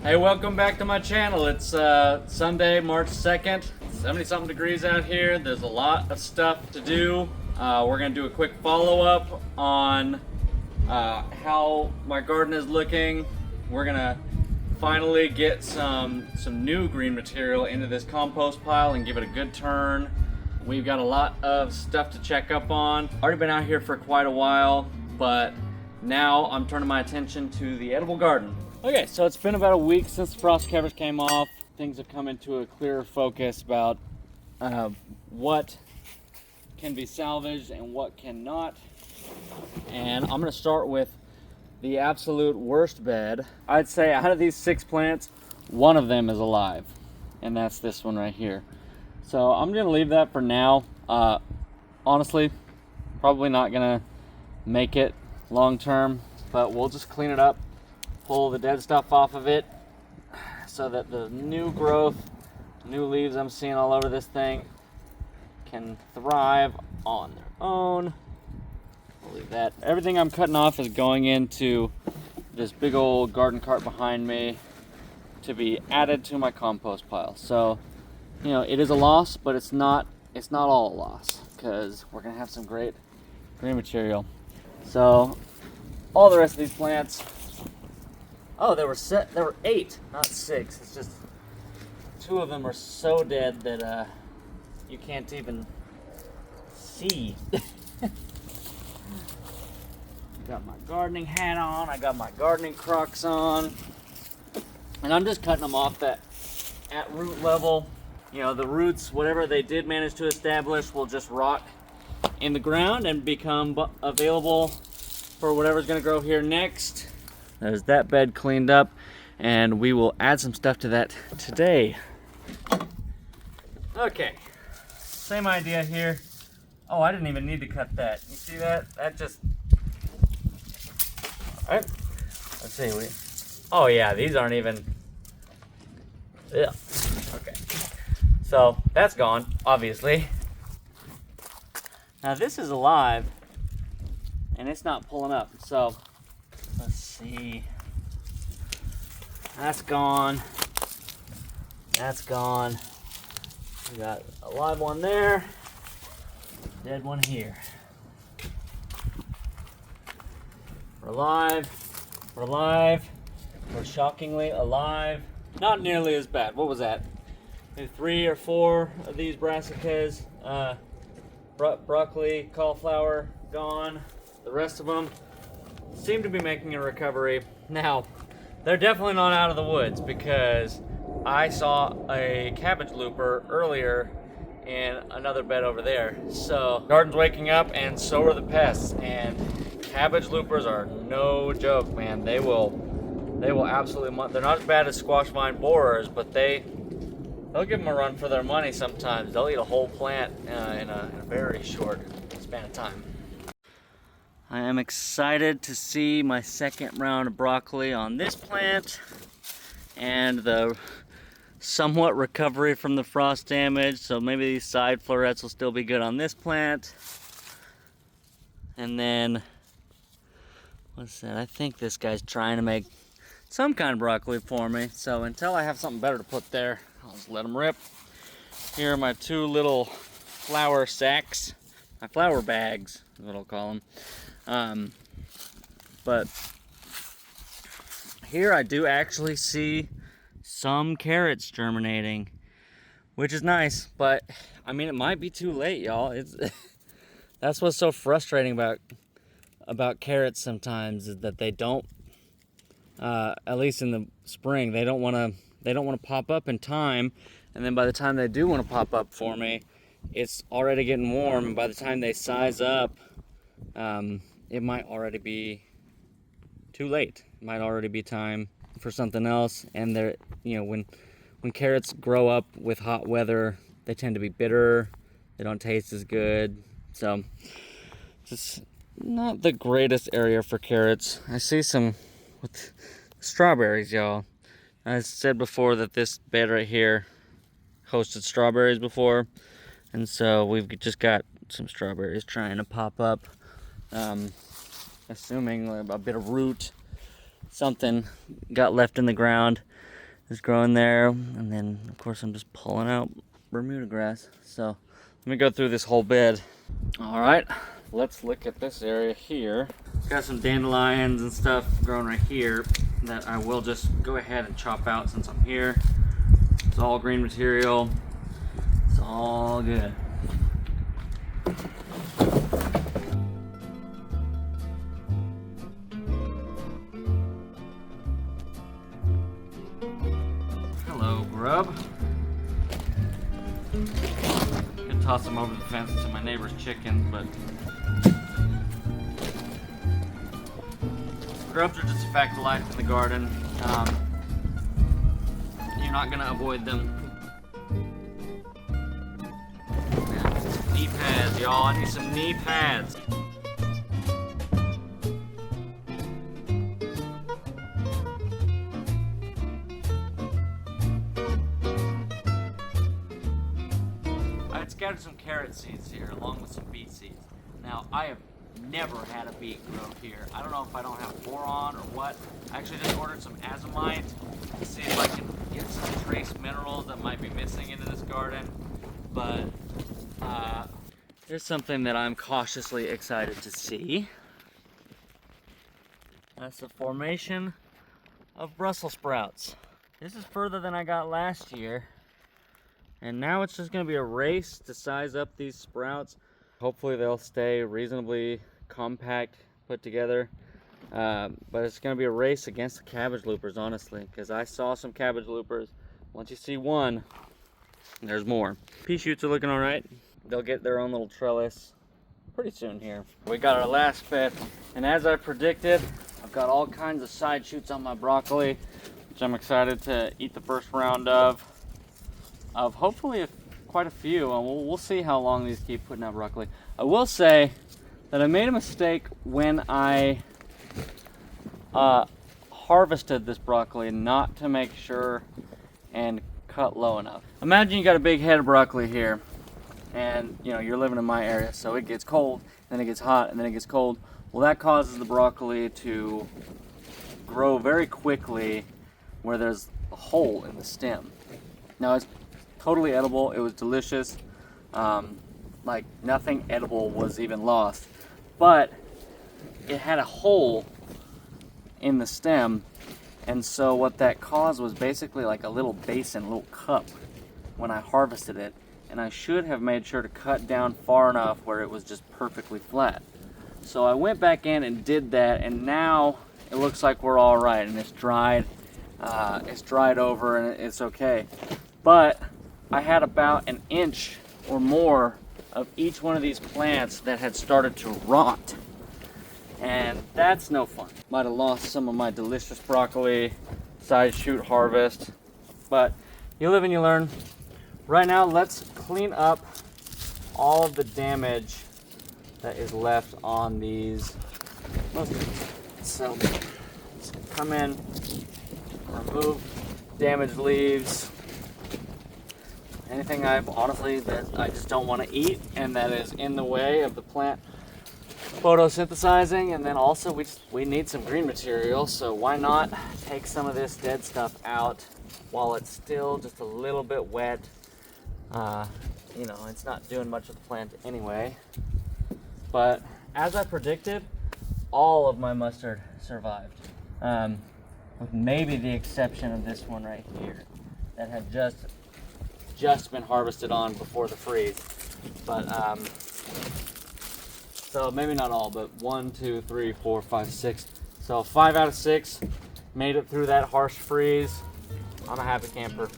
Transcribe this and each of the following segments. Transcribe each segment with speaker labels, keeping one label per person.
Speaker 1: Hey, welcome back to my channel. It's Sunday, March 2nd. 70-something degrees out here. There's a lot of stuff to do. We're gonna do a quick follow-up on how my garden is looking. We're gonna finally get some new green material into this compost pile and give it a good turn. We've got a lot of stuff to check up on. Already been out here for quite a while, but now I'm turning my attention to the edible garden. Okay, so it's been about a week since the frost covers came off. Things have come into a clearer focus about what can be salvaged and what cannot. And I'm gonna start with the absolute worst bed. I'd say out of these 6 plants, one of them is alive, and that's this one right here. So I'm gonna leave that for now. Honestly, probably not gonna make it long term, but we'll just clean it up, pull the dead stuff off of it so that the new growth, new leaves I'm seeing all over this thing can thrive on their own. We'll leave that. Everything I'm cutting off is going into this big old garden cart behind me to be added to my compost pile. So, you know, it is a loss, but it's not all a loss, because we're gonna have some great green material. So all the rest of these plants, oh, there were 8, not 6. It's just 2 of them are so dead that you can't even see. Got my gardening hat on, I got my gardening Crocs on, and I'm just cutting them off at root level. You know, the roots, whatever they did manage to establish, will just rot in the ground and become available for whatever's gonna grow here next. There's that bed cleaned up, and we will add some stuff to that today. Okay, same idea here. Oh, I didn't even need to cut that. You see that? That just, all right, let's see. Oh yeah, these aren't even, yeah, okay. So that's gone, obviously. Now this is alive, and it's not pulling up. So let's see. That's gone. That's gone. We got a live one there, dead one here. We're alive. We're alive. We're shockingly alive. Not nearly as bad. What was that? Maybe 3 or 4 of these brassicas. Broccoli, cauliflower, gone. The rest of them seem to be making a recovery. Now, they're definitely not out of the woods, because I saw a cabbage looper earlier in another bed over there. So, garden's waking up, and so are the pests. And cabbage loopers are no joke, man. They will absolutely, they're not as bad as squash vine borers, but they'll give them a run for their money sometimes. They'll eat a whole plant in a very short span of time. I am excited to see my second round of broccoli on this plant, and the somewhat recovery from the frost damage. So maybe these side florets will still be good on this plant. And then, what's that? I think this guy's trying to make some kind of broccoli for me. So until I have something better to put there, I'll just let them rip. Here are my 2 little flower sacks, my flower bags is what I'll call them. But here I do actually see some carrots germinating, which is nice, but I mean, it might be too late, y'all. It's that's what's so frustrating about carrots sometimes, is that they don't, at least in the spring, they don't want to pop up in time, and then by the time they do want to pop up for me, it's already getting warm, and by the time they size up, it might already be too late. It might already be time for something else. And they're, you know, when carrots grow up with hot weather, they tend to be bitter. They don't taste as good. So it's not the greatest area for carrots. I see some with strawberries, y'all. I said before that this bed right here hosted strawberries before, and so we've just got some strawberries trying to pop up. Assuming a bit of root, something got left in the ground. is growing there. And then of course I'm just pulling out Bermuda grass. So let me go through this whole bed. All right, let's look at this area here. It's got some dandelions and stuff growing right here that I will just go ahead and chop out since I'm here. It's all green material. It's all good. Hello, grub. Could toss them over the fence to my neighbor's chickens, but grubs are just a fact of life in the garden. You're not gonna avoid them. Knee pads, y'all. I need some knee pads. I had scattered some carrot seeds here along with some beet seeds. Now, I have never had a beet grow here. I don't know if I don't have boron or what. I actually just ordered some azomite to see if I can get some trace minerals that might be missing into this garden. But here's something that I'm cautiously excited to see. That's the formation of Brussels sprouts. This is further than I got last year. And now it's just gonna be a race to size up these sprouts. Hopefully they'll stay reasonably compact, put together. But it's gonna be a race against the cabbage loopers, honestly, because I saw some cabbage loopers. Once you see one, there's more. Pea shoots are looking all right. They'll get their own little trellis pretty soon here. We got our last bed, and as I predicted, I've got all kinds of side shoots on my broccoli, which I'm excited to eat the first round of hopefully quite a few, and we'll see how long these keep putting out broccoli. I will say that I made a mistake when I harvested this broccoli, not to make sure and cut low enough. Imagine you got a big head of broccoli here, and you know you're living in my area, so it gets cold, then it gets hot, and then it gets cold. Well, that causes the broccoli to grow very quickly where there's a hole in the stem. Now it's totally edible. It was delicious. Like nothing edible was even lost, but it had a hole in the stem, and so what that caused was basically like a little basin, a little cup when I harvested it, and I should have made sure to cut down far enough where it was just perfectly flat. So I went back in and did that, and now it looks like we're all right, and it's dried over and it's okay. But I had about an inch or more of each one of these plants that had started to rot, and that's no fun. Might have lost some of my delicious broccoli side shoot harvest, but you live and you learn. Right now, let's clean up all of the damage that is left on these mustards. So let's come in, remove damaged leaves, anything that I just don't want to eat and that is in the way of the plant photosynthesizing. And then also we need some green material, so why not take some of this dead stuff out while it's still just a little bit wet. You know, it's not doing much of the plant anyway. But as I predicted, all of my mustard survived, with maybe the exception of this one right here that had just been harvested on before the freeze. But so maybe not all, but 1, 2, 3, 4, 5, 6. So 5 out of 6 made it through that harsh freeze. I'm a happy camper.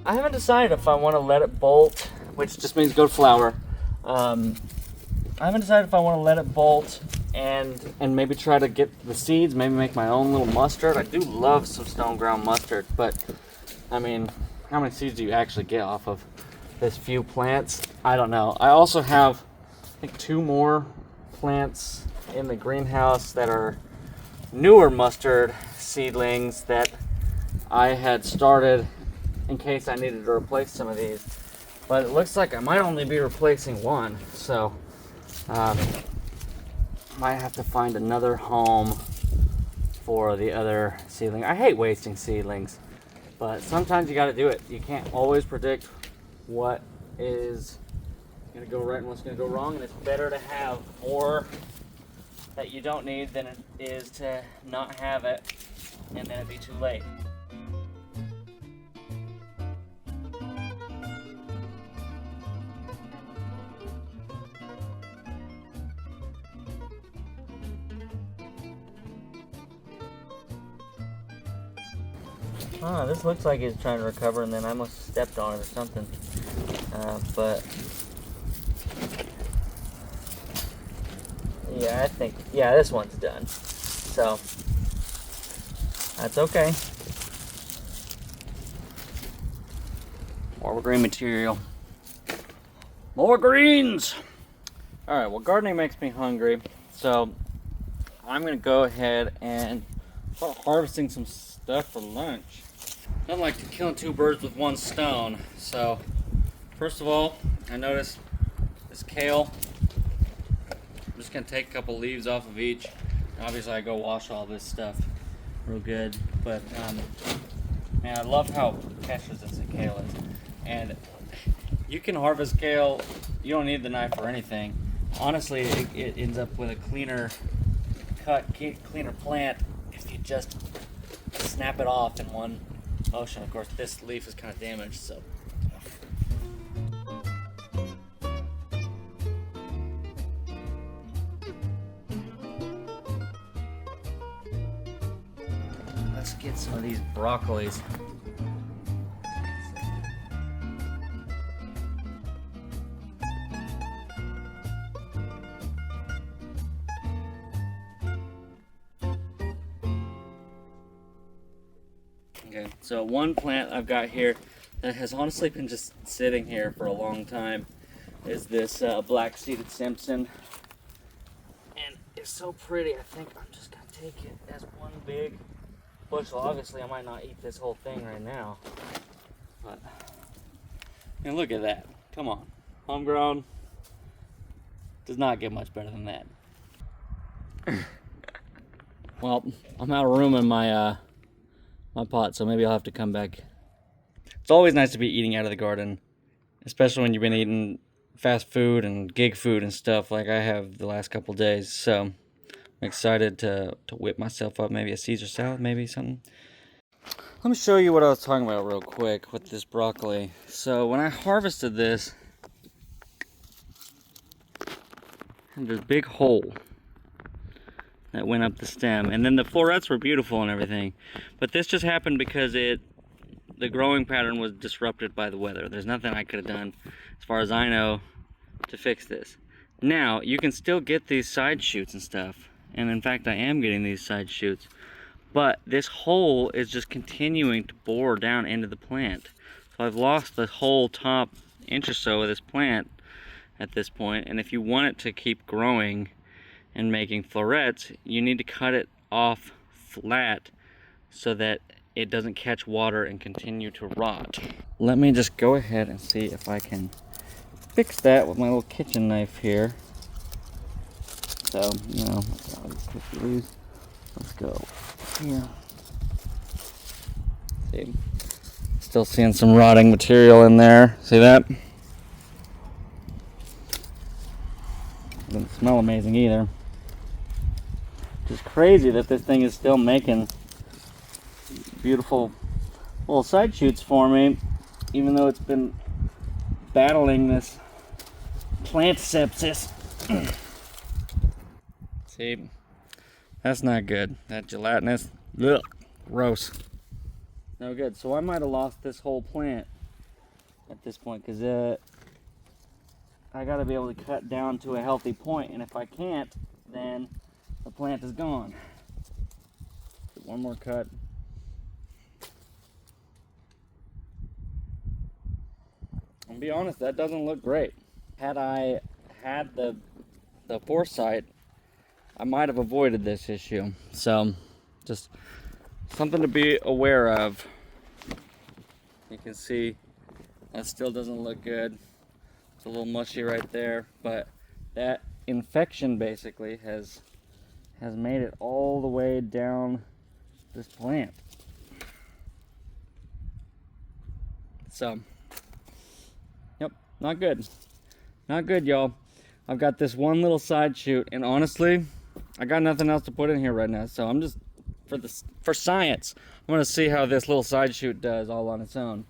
Speaker 1: I haven't decided if I want to let it bolt, which just means go to flour. I haven't decided if I want to let it bolt and maybe try to get the seeds, maybe make my own little mustard. I do love some stone ground mustard, but I mean, how many seeds do you actually get off of this few plants? I don't know. I also have, I think, 2 more plants in the greenhouse that are newer mustard seedlings that I had started in case I needed to replace some of these. But it looks like I might only be replacing one, so might have to find another home for the other seedling. I hate wasting seedlings, but sometimes you got to do it. You can't always predict what is going to go right and what's going to go wrong, and it's better to have more that you don't need than it is to not have it and then it be too late. Oh, this looks like it's trying to recover, and then I must have stepped on it or something. But yeah, I think, yeah, this one's done. So that's okay. More green material. More greens! Alright, well, gardening makes me hungry, so I'm gonna go ahead and start harvesting some stuff for lunch. Nothing like killing two birds with one stone. So, first of all, I noticed this kale. I'm just gonna take a couple leaves off of each. Obviously, I go wash all this stuff real good, but man, I love how precious this kale is. And you can harvest kale. You don't need the knife or anything. Honestly, it ends up with a cleaner cut, cleaner plant if you just snap it off in one motion. Of course, this leaf is kind of damaged, so. Let's get some of these broccolis. Okay, so one plant I've got here that has honestly been just sitting here for a long time is this black-seeded Simpson. And it's so pretty, I think I'm just going to take it as one big bushel. Obviously, I might not eat this whole thing right now. But, and look at that. Come on. Homegrown does not get much better than that. Well, I'm out of room in my my pot, so maybe I'll have to come back. It's always nice to be eating out of the garden, especially when you've been eating fast food and gig food and stuff like I have the last couple days. So I'm excited to whip myself up maybe a Caesar salad, maybe something. Let me show you what I was talking about real quick with this broccoli. So when I harvested this, there's a big hole that went up the stem, and then the florets were beautiful and everything, but this just happened because the growing pattern was disrupted by the weather. There's nothing I could have done, as far as I know, to fix this. Now you can still get these side shoots and stuff, and in fact I am getting these side shoots, but this hole is just continuing to bore down into the plant. So I've lost the whole top inch or so of this plant at this point, and if you want it to keep growing and making florets, you need to cut it off flat so that it doesn't catch water and continue to rot. Let me just go ahead and see if I can fix that with my little kitchen knife here. So, you know, let's go here. See, still seeing some rotting material in there. See that? Doesn't smell amazing either. It's crazy that this thing is still making beautiful little side shoots for me, even though it's been battling this plant sepsis. See, that's not good. That gelatinous, ugh, gross. No good. So I might have lost this whole plant at this point, because I got to be able to cut down to a healthy point, and if I can't, then the plant is gone. One more cut. And be honest, that doesn't look great. Had I had the foresight, I might have avoided this issue. So, just something to be aware of. You can see that still doesn't look good. It's a little mushy right there, but that infection basically has made it all the way down this plant. So, yep, not good. Not good, y'all. I've got this one little side shoot, and honestly, I got nothing else to put in here right now. So I'm just, for science, I'm gonna see how this little side shoot does all on its own.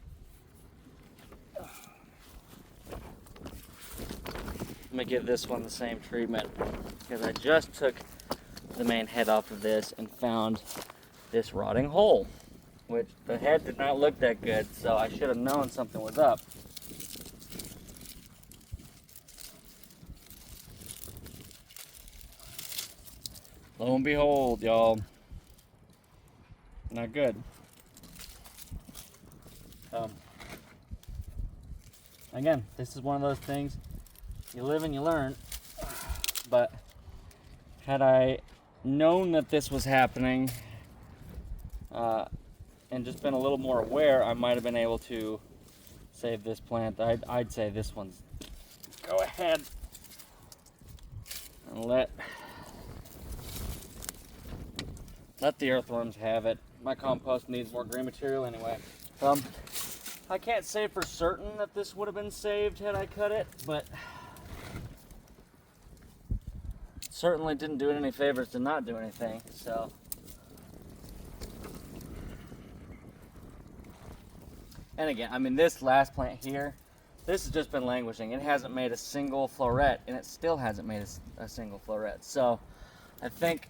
Speaker 1: I'm gonna give this one the same treatment because I just took the main head off of this and found this rotting hole, which the head did not look that good, so I should have known something was up. Lo and behold, y'all, not good. Again, this is one of those things, you live and you learn, but had I known that this was happening and just been a little more aware, I might have been able to save this plant. I'd say this one's, go ahead and let the earthworms have it. My compost needs more green material anyway. I can't say for certain that this would have been saved had I cut it, but certainly didn't do it any favors to not do anything, so. And again, I mean, this last plant here, this has just been languishing. It hasn't made a single floret, and it still hasn't made a single floret. So I think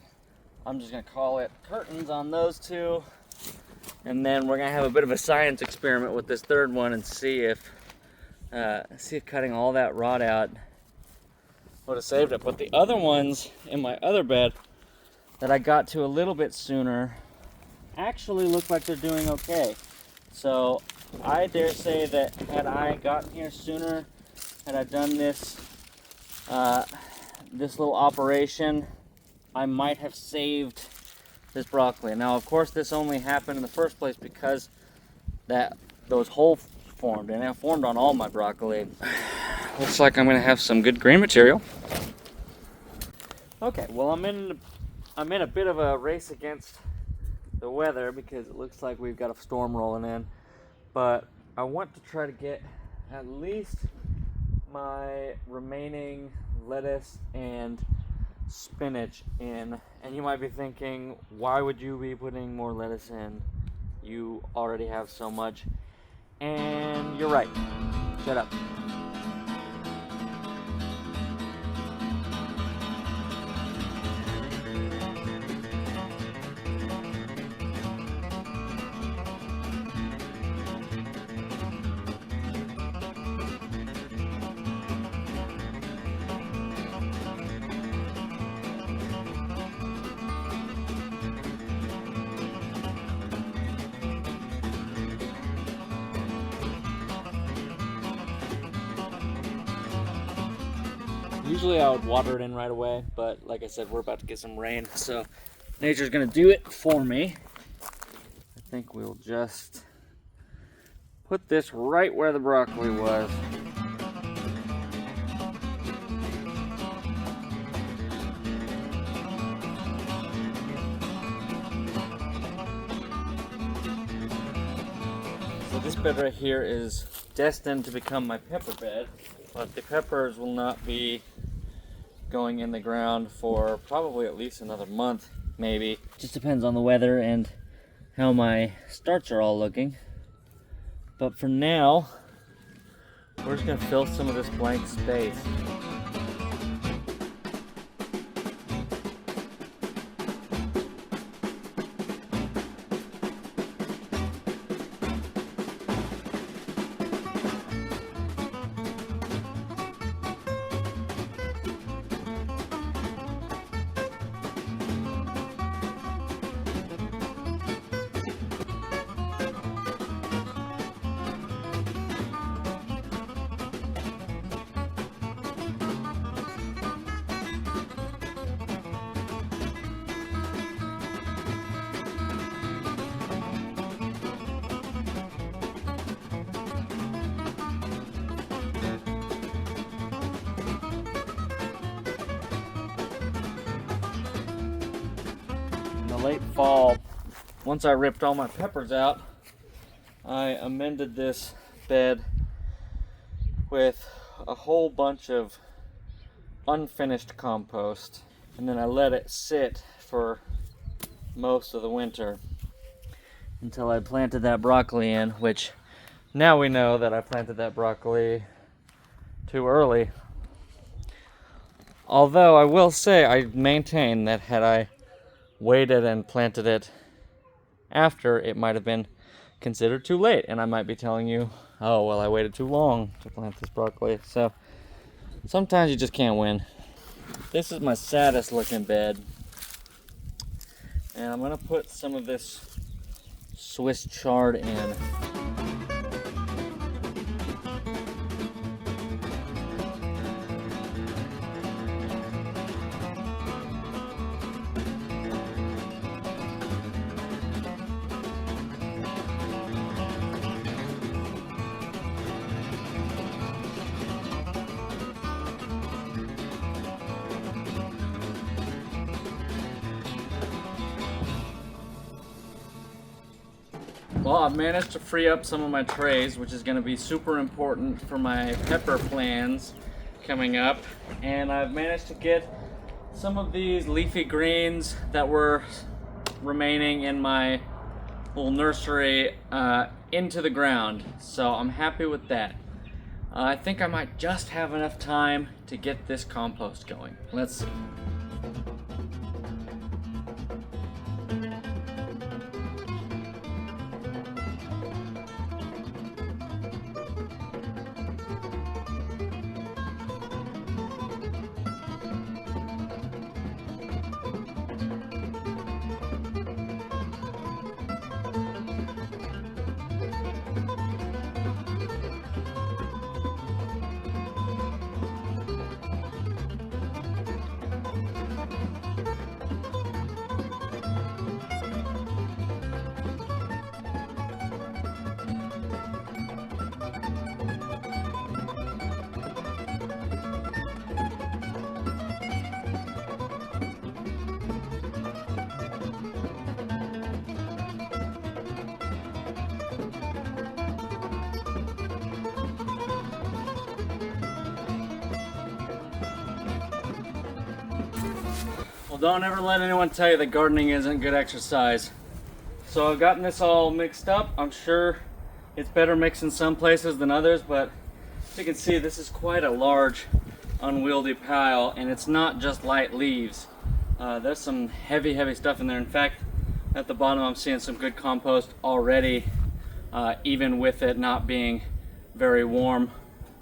Speaker 1: I'm just gonna call it curtains on those two, and then we're gonna have a bit of a science experiment with this third one and see if cutting all that rot out would have saved it. But the other ones in my other bed that I got to a little bit sooner actually look like they're doing okay. So I dare say that had I gotten here sooner, had I done this this little operation, I might have saved this broccoli. Now, of course, this only happened in the first place because those holes formed, and it formed on all my broccoli. Looks like I'm gonna have some good green material. Okay, well, I'm in a bit of a race against the weather because it looks like we've got a storm rolling in, but I want to try to get at least my remaining lettuce and spinach in. And you might be thinking, why would you be putting more lettuce in? You already have so much. And you're right. Shut up. Usually I would water it in right away, but like I said, we're about to get some rain, so nature's gonna do it for me. I think we'll just put this right where the broccoli was. So this bed right here is destined to become my pepper bed, but the peppers will not be going in the ground for probably at least another month, maybe. Just depends on the weather and how my starts are all looking. But for now, we're just gonna fill some of this blank space. late fall, once I ripped all my peppers out, I amended this bed with a whole bunch of unfinished compost, and then I let it sit for most of the winter until I planted that broccoli in, which now we know that I planted that broccoli too early. Although I will say, I maintain that had I waited and planted it after, it might have been considered too late, and I might be telling you, oh well, I waited too long to plant this broccoli. So sometimes you just can't win. This is my saddest looking bed, and I'm gonna put some of this Swiss chard in. Well, I've managed to free up some of my trays, which is going to be super important for my pepper plans coming up. And I've managed to get some of these leafy greens that were remaining in my little nursery into the ground. So I'm happy with that. I think I might just have enough time to get this compost going. Let's see. Well, don't ever let anyone tell you that gardening isn't good exercise. So I've gotten this all mixed up. I'm sure it's better mixed in some places than others, but as you can see, this is quite a large, unwieldy pile, and it's not just light leaves. There's some heavy stuff in there. In fact, at the bottom I'm seeing some good compost already, even with it not being very warm.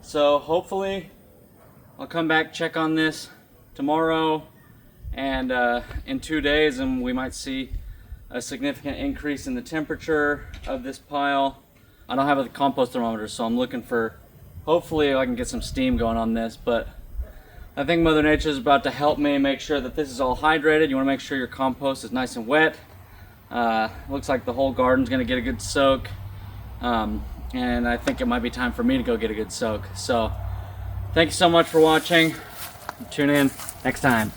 Speaker 1: So hopefully I'll come back, check on this tomorrow and in 2 days, and we might see a significant increase in the temperature of this pile. I don't have a compost thermometer, so I'm looking for, hopefully I can get some steam going on this, but I think Mother Nature is about to help me make sure that this is all hydrated. You want to make sure your compost is nice and wet. Looks like the whole garden's going to get a good soak, and I think it might be time for me to go get a good soak. So thank you so much for watching. Tune in next time.